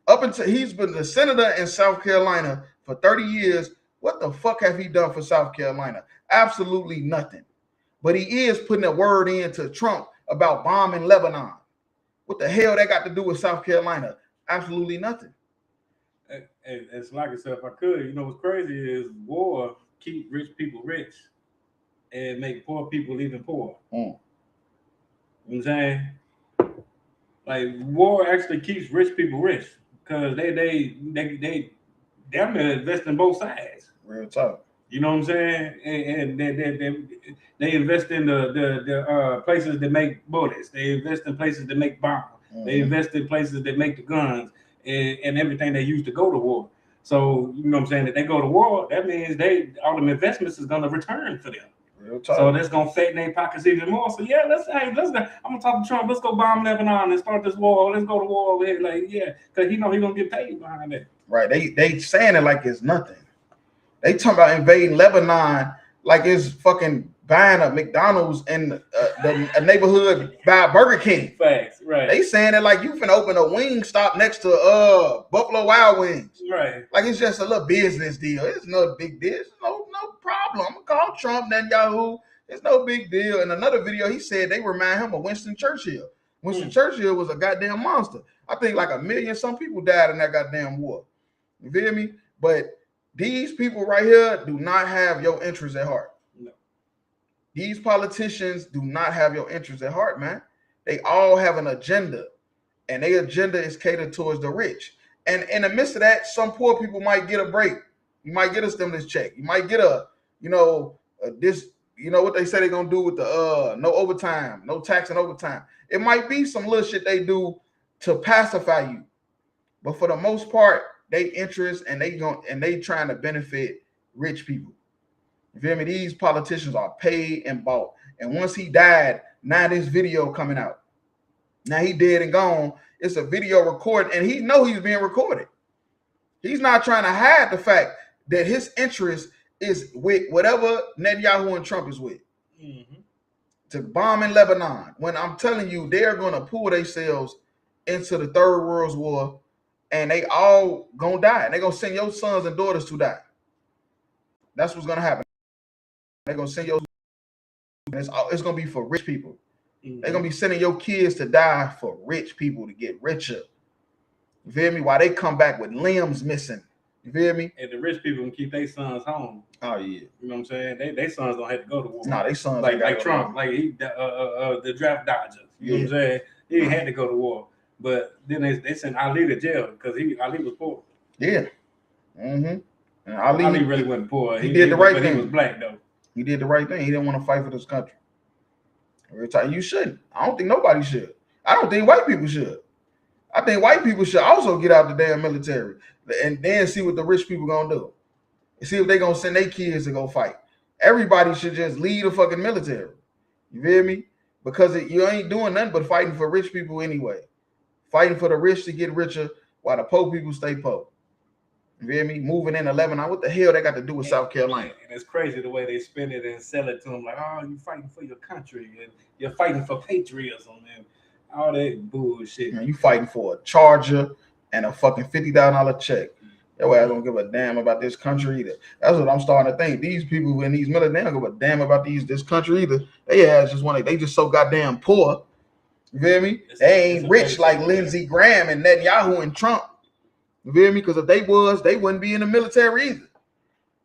Up until he's been the senator in South Carolina for 30 years. What the fuck have he done for South Carolina? Absolutely nothing. But he is putting a word into Trump about bombing Lebanon. What the hell that got to do with South Carolina? Absolutely nothing.
It's like I said, if I could, you know what's crazy is war keep rich people rich and make poor people even poor. You know what I'm saying? Like war actually keeps rich people rich because they damn near invest in both sides.
Real talk.
You know what I'm saying? And they invest in the places that make bullets. They invest in places that make bombs. They invest in places that make the guns and everything they use to go to war. So you know what I'm saying? If they go to war, that means all them investments is gonna return for them.
Real talk.
So that's gonna fatten their pockets even more. So yeah, let's I'm gonna talk to Trump. Let's go bomb Lebanon and start this war. Let's go to war over here. Like because he know he's gonna get paid behind that.
Right. They saying it like it's nothing. They talking about invading Lebanon like it's fucking buying a McDonald's in a neighborhood by Burger King.
Facts, right.
They saying it like you finna open a wing stop next to Buffalo Wild Wings.
Right.
Like it's just a little business deal. It's no big deal. It's no problem. I'm gonna call Trump, Netanyahu. It's no big deal. In another video, he said they remind him of Winston Churchill. Winston Churchill was a goddamn monster. I think like 1 million some people died in that goddamn war. You feel me? But these people right here do not have your interests at heart.
No.
These politicians do not have your interests at heart, man. They all have an agenda, and their agenda is catered towards the rich. And in the midst of that, some poor people might get a break. You might get a stimulus check. You might get what they say they're gonna do with the no overtime, no tax and overtime. It might be some little shit they do to pacify you, but for the most part, they interest and they trying to benefit rich people. You feel me? These politicians are paid and bought. And once he died, now this video coming out. Now he dead and gone. It's a video recorded, and he know he's being recorded. He's not trying to hide the fact that his interest is with whatever Netanyahu and Trump is with. To bomb in Lebanon. When I'm telling you, they're gonna pull themselves into the Third World War, and they all gonna die. They're gonna send your sons and daughters to die. That's what's gonna happen. They're gonna send it's gonna be for rich people. They're gonna be sending your kids to die for rich people to get richer. You feel me? While they come back with limbs missing. You feel me?
And the rich people can keep their sons home.
Oh yeah.
You know what I'm saying? They sons don't have to go to war.
No, they sons
like Trump, like the draft dodger. You know what I'm saying? He didn't have to go to war. But then they sent Ali to jail because Ali was poor.
Yeah. And
Ali really wasn't poor.
He did the right thing.
He was black though.
He did the right thing. He didn't want to fight for this country. You shouldn't. I don't think nobody should. I don't think white people should. I think white people should also get out the damn military and then see what the rich people gonna do. And see if they gonna send their kids to go fight. Everybody should just leave the fucking military. You feel me? Because you ain't doing nothing but fighting for rich people anyway. Fighting for the rich to get richer while the poor people stay poor. You feel me? Moving into Lebanon. What the hell they got to do with South Carolina?
And it's crazy the way they spin it and sell it to them like, oh, you're fighting for your country and you're fighting for patriotism. And All that bullshit.
Man, you fighting for a charger and a fucking $50,000 check. Your ass don't give a damn about this country either. That's what I'm starting to think. These people in these military, they don't give a damn about this country either. They ass just want to, they just so goddamn poor. You feel me? They ain't rich like Lindsey Graham and Netanyahu and Trump. You feel me? Because if they was, they wouldn't be in the military either.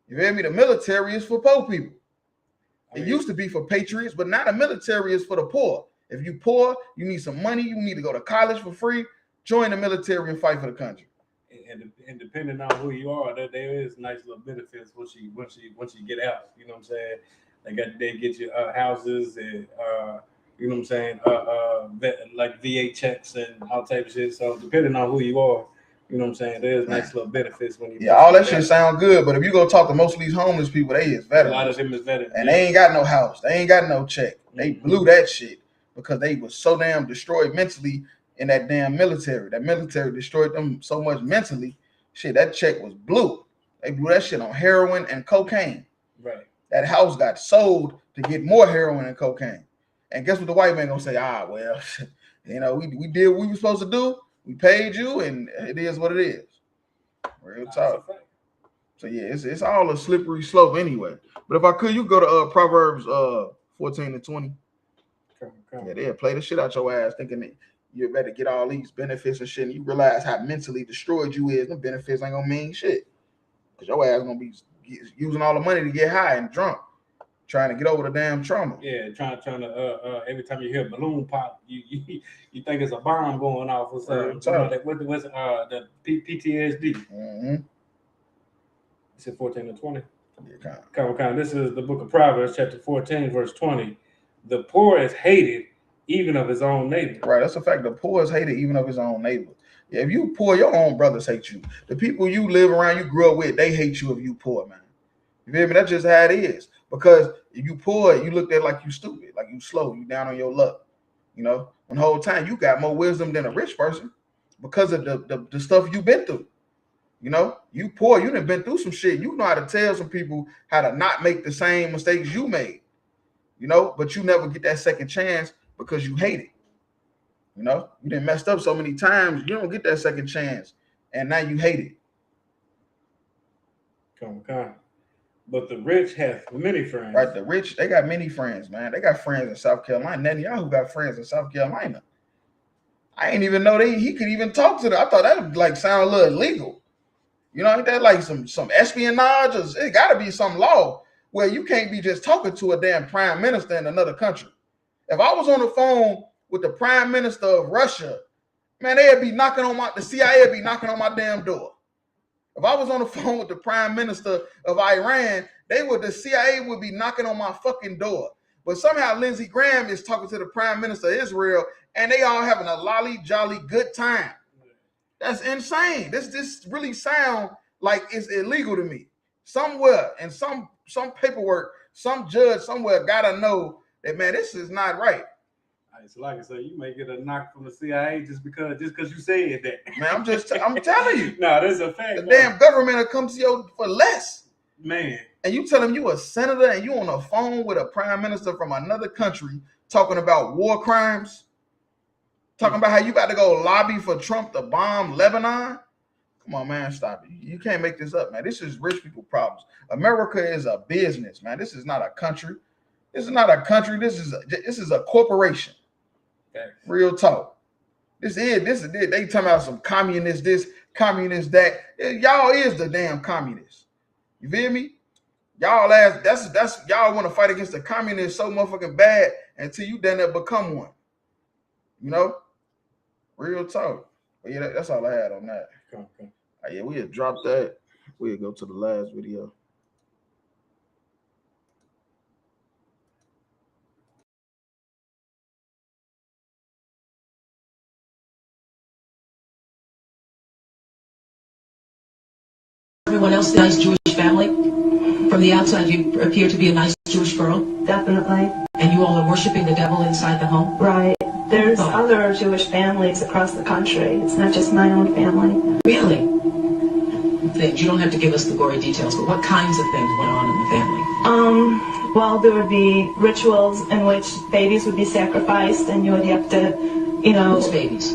You feel me? The military is for poor people. It used to be for patriots, but now the military is for the poor. If you poor, you need some money, you need to go to college for free, join the military and fight for the country.
And depending on who you are, there is nice little benefits once you get out. You know what I'm saying? They get you houses and you know what I'm saying, like VA checks and all type of shit. So depending on who you are, you know what I'm saying, there's nice little benefits when you
all that shit sound good, but if you go talk to most of these homeless people, they is veterans.
A lot of them is veterans.
And they ain't got no house. They ain't got no check. They blew that shit because they was so damn destroyed mentally in that damn military. That military destroyed them so much mentally. Shit, that check was blue. They blew that shit on heroin and cocaine.
Right.
That house got sold to get more heroin and cocaine. And guess what the white man gonna say? Well, you know, we did what we were supposed to do. We paid you, and it is what it is. Real talk. So yeah, it's all a slippery slope anyway. But if I could, you go to Proverbs 14-20. Yeah, they'll play the shit out your ass thinking that you better get all these benefits and shit, and you realize how mentally destroyed you is. The benefits ain't gonna mean shit. Because your ass gonna be using all the money to get high and drunk, trying to get over the damn trauma.
Yeah, trying to every time you hear a balloon pop, you think it's a bomb going off or something. You know, what's the PTSD?
Mm-hmm.
It's at 14-20.
Yeah,
kind of. This is the book of Proverbs, chapter 14, verse 20. The poor is hated even of his own neighbor.
Right, that's a fact. The poor is hated even of his own neighbor. Yeah, if you poor, your own brothers hate you. The people you live around, you grew up with, they hate you if you poor, man. You feel me? That's just how it is. Because if you poor, you looked at like you stupid, like you slow, you down on your luck. You know, when the whole time you got more wisdom than a rich person because of the stuff you've been through. You know, you poor, you done been through some shit. You know how to tell some people how to not make the same mistakes you made. You know, but you never get that second chance because you hate it. You know, you done messed up so many times, you don't get that second chance, and now you hate it.
Come. But the rich have many friends.
Right, the rich, they got many friends, man. They got friends in South Carolina. Netanyahu got friends in South Carolina. I didn't even know he could even talk to them. I thought that would like sound a little illegal. You know, ain't that like some espionage? Or it got to be some law where you can't be just talking to a damn prime minister in another country. If I was on the phone with the prime minister of Russia, man, they'd be knocking on the CIA would be knocking on my damn door. If I was on the phone with the prime minister of Iran, the CIA would be knocking on my fucking door. But somehow Lindsey Graham is talking to the prime minister of Israel, and they all having a lolly jolly good time. That's insane. This really sound like it's illegal to me. Somewhere in some paperwork, some judge somewhere gotta know that, man, this is not right.
So like I said, you may get a knock from the CIA just because you said that.
Man, I'm telling you.
No, that's a fact.
The damn government will come to you for less.
Man.
And you tell them you a senator and you on the phone with a prime minister from another country talking about war crimes, talking about how you got to go lobby for Trump to bomb Lebanon. Come on, man, stop it. You can't make this up, man. This is rich people problems. America is a business, man. This is not a country. This is not a country. This is a corporation.
Okay.
Real talk. This is they talking about some communist this, communist that. Y'all is the damn communists. You feel me? Y'all that's y'all want to fight against the communists so motherfucking bad until you done that become one. You know? Real talk. But yeah, that's all I had on that.
Okay.
Yeah, we had dropped that. We'll go to the last video.
Everyone else, nice Jewish family. From the outside, you appear to be a nice Jewish girl.
Definitely.
And you all are worshiping the devil inside the home?
Right. There's other Jewish families across the country. It's not just my own family.
Really? Things. You don't have to give us the gory details, but what kinds of things went on in the family?
Well, there would be rituals in which babies would be sacrificed, and you would have to you know.
Whose babies?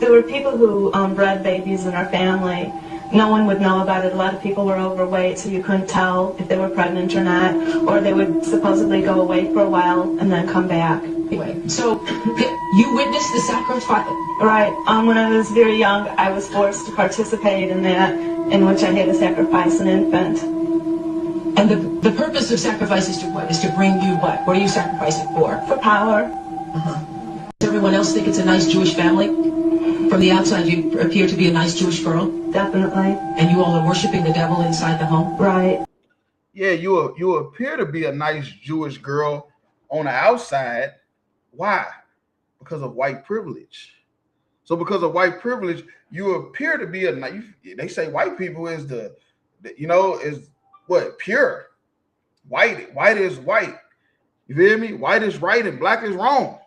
There were people who bred babies in our family. No one would know about it. A lot of people were overweight, so you couldn't tell if they were pregnant or not. Or they would supposedly go away for a while and then come back.
Anyway, so you witnessed the sacrifice?
Right. When I was very young, I was forced to participate in that, in which I had to sacrifice an infant.
And the purpose of sacrifice is to what? Is to bring you what? What are you sacrificing for?
For power.
Does everyone else think it's a nice Jewish family? From the outside, you appear to be a nice Jewish girl.
Definitely.
And you all are worshiping the devil inside the home?
Right.
Yeah, you appear to be a nice Jewish girl on the outside. Why? Because of white privilege. So because of white privilege, you appear to be a nice. They say white people is the is what? Pure. White is white. You feel me? White is right and black is wrong.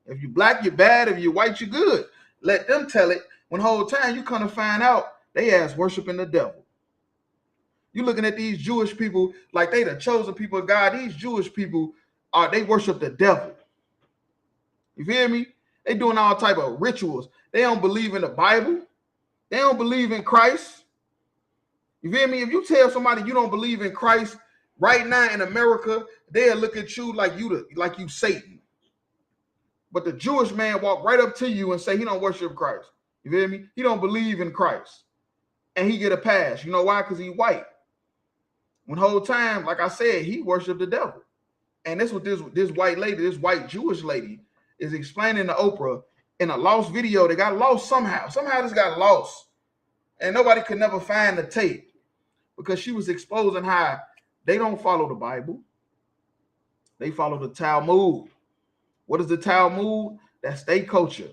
If you black, you're bad. If you're white, you're good. Let them tell it. When the whole time you kind of find out they ass worshiping the devil. You looking at these Jewish people like they the chosen people of God. These Jewish people they worship the devil. You feel me? They doing all type of rituals. They don't believe in the Bible. They don't believe in Christ. You feel me? If you tell somebody you don't believe in Christ right now in America, they'll look at you like you Satan. But the Jewish man walk right up to you and say he don't worship Christ. You feel me? He don't believe in Christ. And he get a pass. You know why? Because he white. When the whole time, like I said, he worshiped the devil. And that's what this white lady, this white Jewish lady is explaining to Oprah in a lost video. They got lost somehow. Somehow this got lost. And nobody could never find the tape because she was exposing how they don't follow the Bible. They follow the Talmud. What is the Talmud? That's their culture.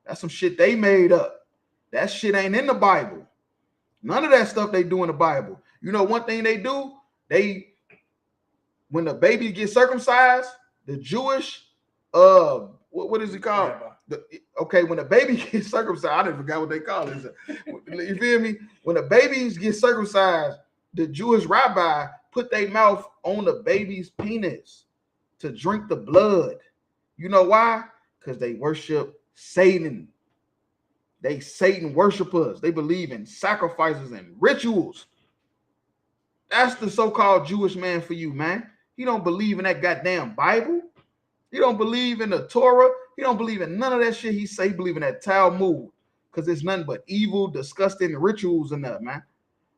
That's some shit they made up. That shit ain't in the Bible. None of that stuff they do in the Bible. You know one thing they do? When the baby gets circumcised, the Jewish, what is it called? When the baby gets circumcised, I didn't forget what they call it. You feel me? When the babies get circumcised, the Jewish rabbi put their mouth on the baby's penis to drink the blood. You know why? Because they worship Satan. They Satan worshipers. They believe in sacrifices and rituals. That's the so-called Jewish man for you, man. He don't believe in that goddamn Bible. He don't believe in the Torah. He don't believe in none of that shit. He believe in that Talmud because it's nothing but evil, disgusting rituals in there, man.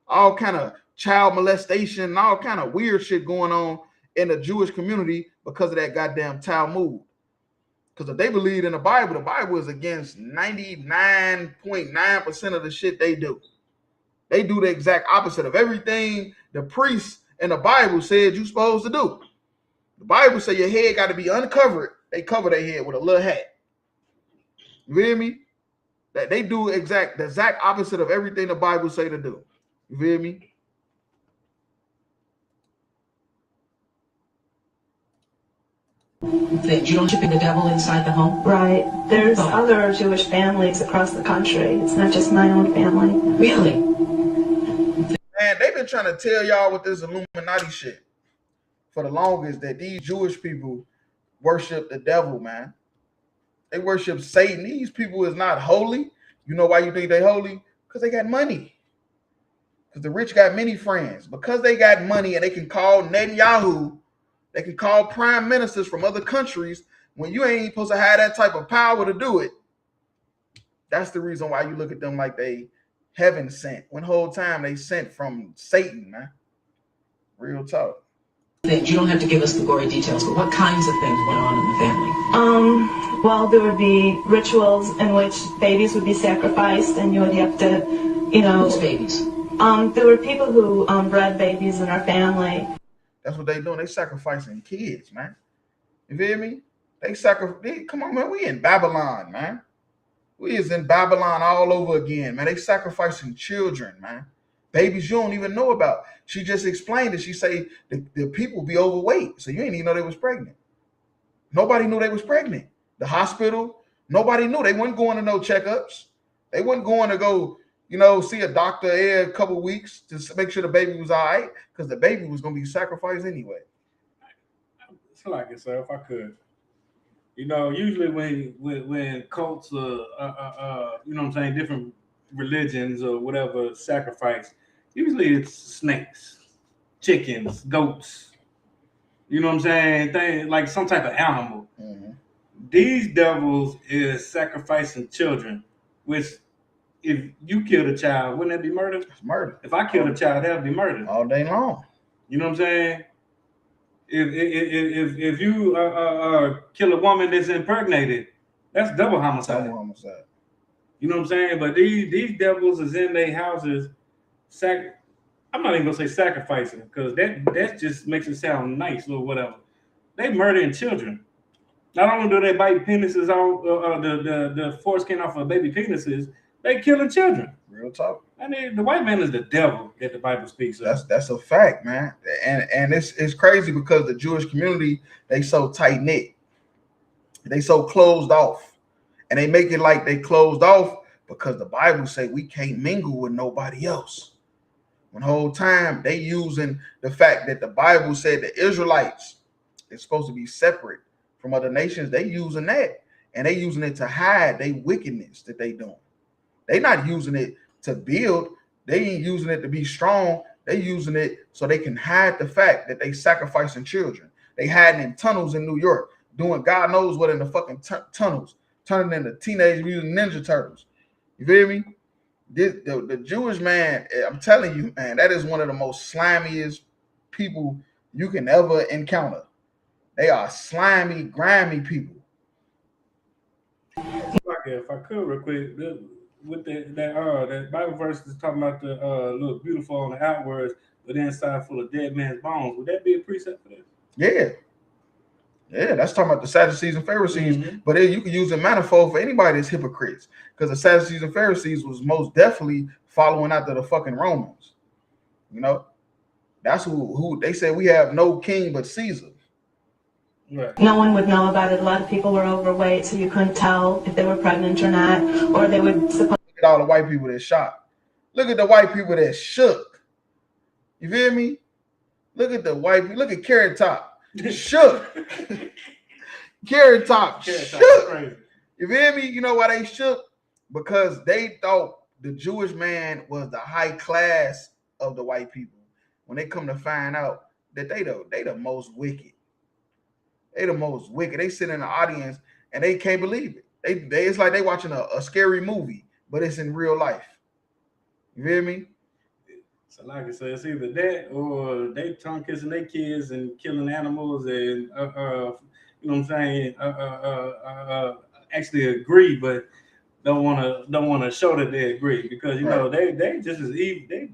All kind of child molestation and all kind of weird shit going on in the Jewish community because of that goddamn Talmud. Because if they believe in the Bible is against 99.9% of the shit they do. They do the exact opposite of everything the priests in the Bible said you're supposed to do. The Bible says your head got to be uncovered. They cover their head with a little hat. You feel me? That they do the exact opposite of everything the Bible say to do. You feel me?
That you don't worship the devil inside the home?
Right. There's other Jewish families across the country. It's not just my own family.
Really?
Man, they've been trying to tell y'all with this Illuminati shit for the longest that these Jewish people worship the devil, man. They worship Satan. These people is not holy. You know why you think they holy? Because they got money. Because the rich got many friends. Because they got money and they can call Netanyahu, they can call prime ministers from other countries when you ain't supposed to have that type of power to do it. That's the reason why you look at them like they heaven sent. When the whole time they sent from Satan, man. Real talk.
You don't have to give us the gory details, but what kinds of things went on in the family?
Well, there would be rituals in which babies would be sacrificed, and you would have to,
Whose babies?
There were people who bred babies in our family.
That's what they doing. They sacrificing kids, man. You feel me? Come on, man. We in Babylon, man. We is in Babylon all over again, man. They sacrificing children, man. Babies you don't even know about. She just explained it. She say the people be overweight, so you ain't even know they was pregnant. Nobody knew they was pregnant. The hospital, nobody knew. They weren't going to no checkups. They weren't going to go, see a doctor every couple of weeks to make sure the baby was all right, because the baby was going to be sacrificed anyway.
It's like it, sir, if I could. You know, usually when cults, you know what I'm saying, different religions or whatever sacrifice, usually it's snakes, chickens, goats. You know what I'm saying? Things like some type of animal. These devils is sacrificing children, which if you killed a child, wouldn't that be murder?
It's murder.
If I killed a child, that would be murder.
All day long.
You know what I'm saying? If you kill a woman that's impregnated, that's double homicide.
Double homicide.
You know what I'm saying? But these devils is in their houses. I'm not even gonna say sacrificing because that just makes it sound nice or whatever. They murdering children. Not only do they bite penises off, the foreskin off of baby penises, they killing children.
Real talk.
I mean, the white man is the devil that the Bible speaks of.
That's a fact, man. And it's crazy because the Jewish community, they so tight knit, they so closed off, and they make it like they closed off because the Bible say we can't mingle with nobody else. When the whole time they using the fact that the Bible said the Israelites is supposed to be separate from other nations, they using that, and they using it to hide their wickedness that they doing. They not using it to build. They ain't using it to be strong. They using it so they can hide the fact that they sacrificing children. They hiding in tunnels in New York, doing God knows what in the fucking tunnels, turning into Teenage Mutant Ninja Turtles. You feel me? The Jewish man, I'm telling you, man, that is one of the most slimiest people you can ever encounter. They are slimy, grimy people.
If I could, real quick, with that Bible verse is talking about the look beautiful on the outwards, but inside full of dead man's bones. Would that be a precept for this?
Yeah, that's talking about the Sadducees and Pharisees. But you can use a manifold for anybody that's hypocrites, because the Sadducees and Pharisees was most definitely following after the fucking Romans. You know, that's who they said we have no king but Caesar.
Right.
No one would know about it. A lot of people were overweight, so you couldn't tell if they were pregnant or not, or they would suppose.
Look at all the white people that shocked. Look at the white people that shook. You feel me? Look at the white people. Look at Carrot Top. Shook. Carrot Top shook.
Crazy.
You feel me? You know why they shook? Because they thought the Jewish man was the high class of the white people. When they come to find out that they the most wicked. They the most wicked. They sit in the audience and they can't believe it. They it's like they watching a scary movie, but it's in real life. You feel me?
So like I said, it's either that or they tongue kissing their kids and killing animals and you know what I'm saying? Actually agree, but don't want to show that they agree because you know they just as evil.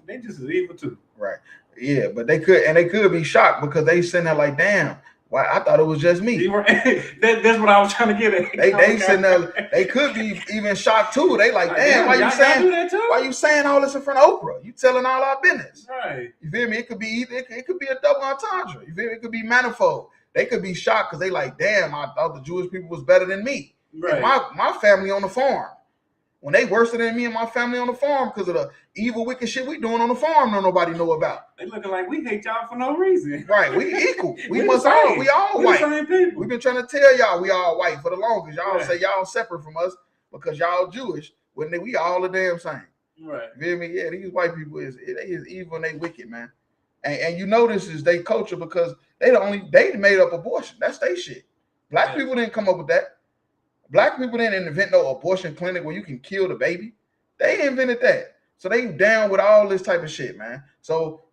They just as evil too.
Right. Yeah, but they could be shocked because they sitting there like, damn. Why I thought it was just me.
That's what I was trying to get at.
They sitting there, they could be even shocked too. They like, damn, why you saying all this in front of Oprah? You telling all our business.
Right.
You feel me? It could be either it could be a double entendre. You feel me? It could be manifold. They could be shocked because they like, damn, I thought the Jewish people was better than me.
Right.
And my family on the farm. When they worse than me and my family on the farm because of the evil, wicked shit we doing on the farm, nobody know about.
They looking like we hate y'all for no reason.
Right, we equal. We
all
white.
The same people.
We've been trying to tell y'all we all white for the longest. Y'all say y'all separate from us because y'all Jewish. When we all the damn same.
Right.
You feel me? Yeah, these white people is evil and they wicked, man. And you know this is their culture because they made up abortion. That's their shit. Black people didn't come up with that. Black people didn't invent no abortion clinic where you can kill the baby. They invented that. So they down with all this type of shit, man. So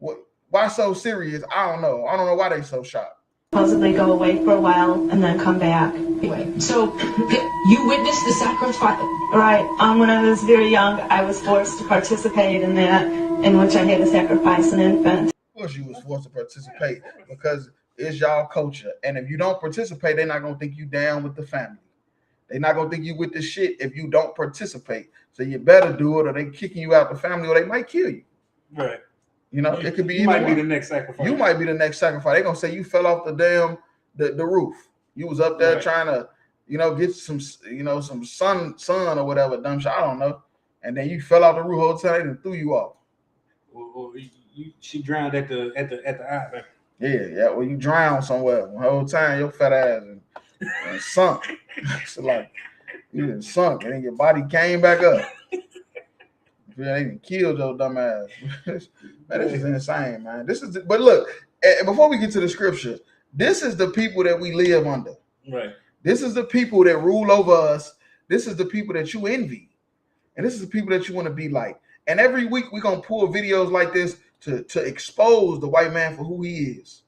why so serious? I don't know. I don't know why they so shocked.
Supposedly go away for a while and then come back.
Anyway, so you witnessed the sacrifice?
Right. When I was very young, I was forced to participate in that, in which I had to sacrifice an infant.
Of course you was forced to participate because it's y'all culture. And if you don't participate, they're not going to think you down with the family. They're not going to think you with the shit if you don't participate. So you better do it or they kicking you out the family or they might kill you.
Right.
You know, it could be
you might be the next sacrifice.
You might be the next sacrifice. They're going to say you fell off the roof. You was up there trying to, get some, some sun or whatever dumb shit. I don't know. And then you fell off the roof whole time and threw you off.
Or she drowned at the island.
Yeah. Well, you drowned somewhere the whole time. Your fat ass and and sunk. So like you done sunk, and then your body came back up. They even killed your dumb ass. Man, this is insane, man. But look, before we get to the scripture, this is the people that we live under.
Right.
This is the people that rule over us. This is the people that you envy. And this is the people that you want to be like. And every week we're gonna pull videos like this to expose the white man for who he is.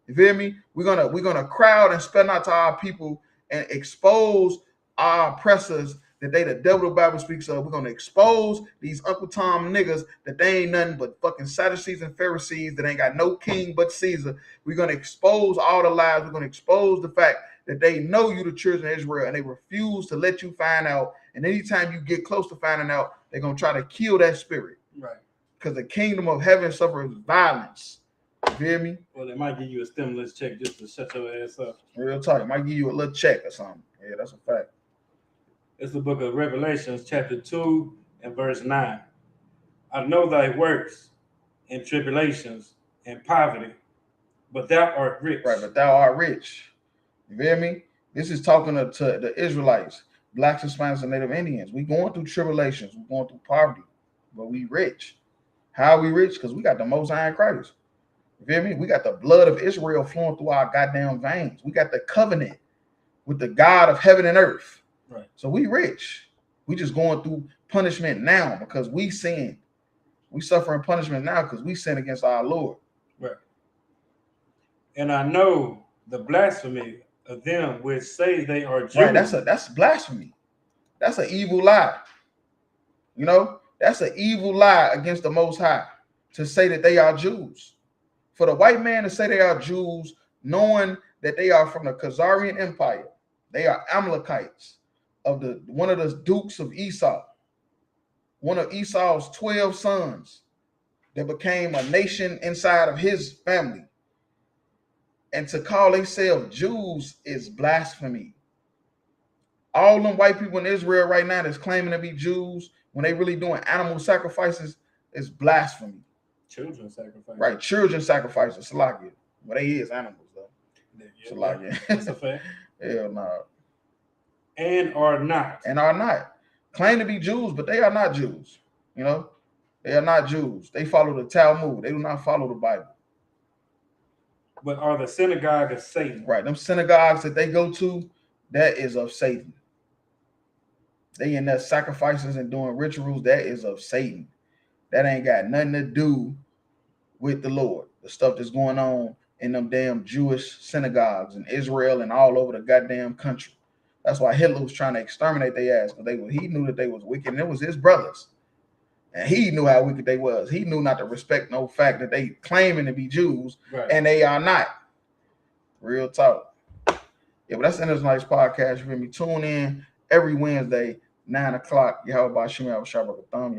You feel me? We're gonna crowd and spell out to our people and expose our oppressors that they the devil the Bible speaks of. We're gonna expose these Uncle Tom niggas that they ain't nothing but fucking Sadducees and Pharisees that ain't got no king but Caesar. We're gonna expose all the lies. We're gonna expose the fact that they know you the children of Israel and they refuse to let you find out. And anytime you get close to finding out, they're gonna try to kill that spirit.
Right.
Because the kingdom of heaven suffers violence. You feel me?
Well, they might give you a stimulus check just to shut your ass up.
Real talk. It might give you a little check or something. Yeah, that's a fact.
It's the book of Revelations, chapter 2 and verse 9. I know thy works and tribulations and poverty, but thou art rich.
Right, but thou art rich. You feel me? This is talking to the Israelites, blacks, Hispanics, and Native Indians. We going through tribulations. We going through poverty, but we rich. How are we rich? Because we got the Most High in Christ. You feel me? We got the blood of Israel flowing through our goddamn veins. We got the covenant with the God of heaven and earth.
Right.
So we rich. We just going through punishment now because we sin. We suffering punishment now because we sin against our Lord.
Right. And I know the blasphemy of them which say they are Jews.
Right. That's blasphemy. That's an evil lie. You know, that's an evil lie against the Most High to say that they are Jews. For the white man to say they are Jews, knowing that they are from the Khazarian Empire, they are Amalekites of one of the dukes of Esau, one of Esau's 12 sons that became a nation inside of his family. And to call themselves Jews is blasphemy. All them white people in Israel right now that's claiming to be Jews when they really doing animal sacrifices is blasphemy.
Children sacrifices.
Right, children sacrifices. Salakia. Well, they is animals though.
Yeah,
Salakia.
That's a fact.
Hell no.
And are not.
And are not. Claim to be Jews, but they are not Jews. You know, they are not Jews. They follow the Talmud. They do not follow the Bible.
But are the synagogue of Satan.
Right. Them synagogues that they go to, that is of Satan. They in there sacrifices and doing rituals, that is of Satan. That ain't got nothing to do with the Lord. The stuff that's going on in them damn Jewish synagogues in Israel and all over the goddamn country. That's why Hitler was trying to exterminate their ass, because he knew that they was wicked, and it was his brothers. And he knew how wicked they was. He knew not to respect no fact that they claiming to be Jews,
right,
and they are not. Real talk. Yeah, but that's the end of tonight's podcast. You feel me? Tune in every Wednesday, 9 o'clock. Yahweh Bashim, Yahweh Shabbat Thumb.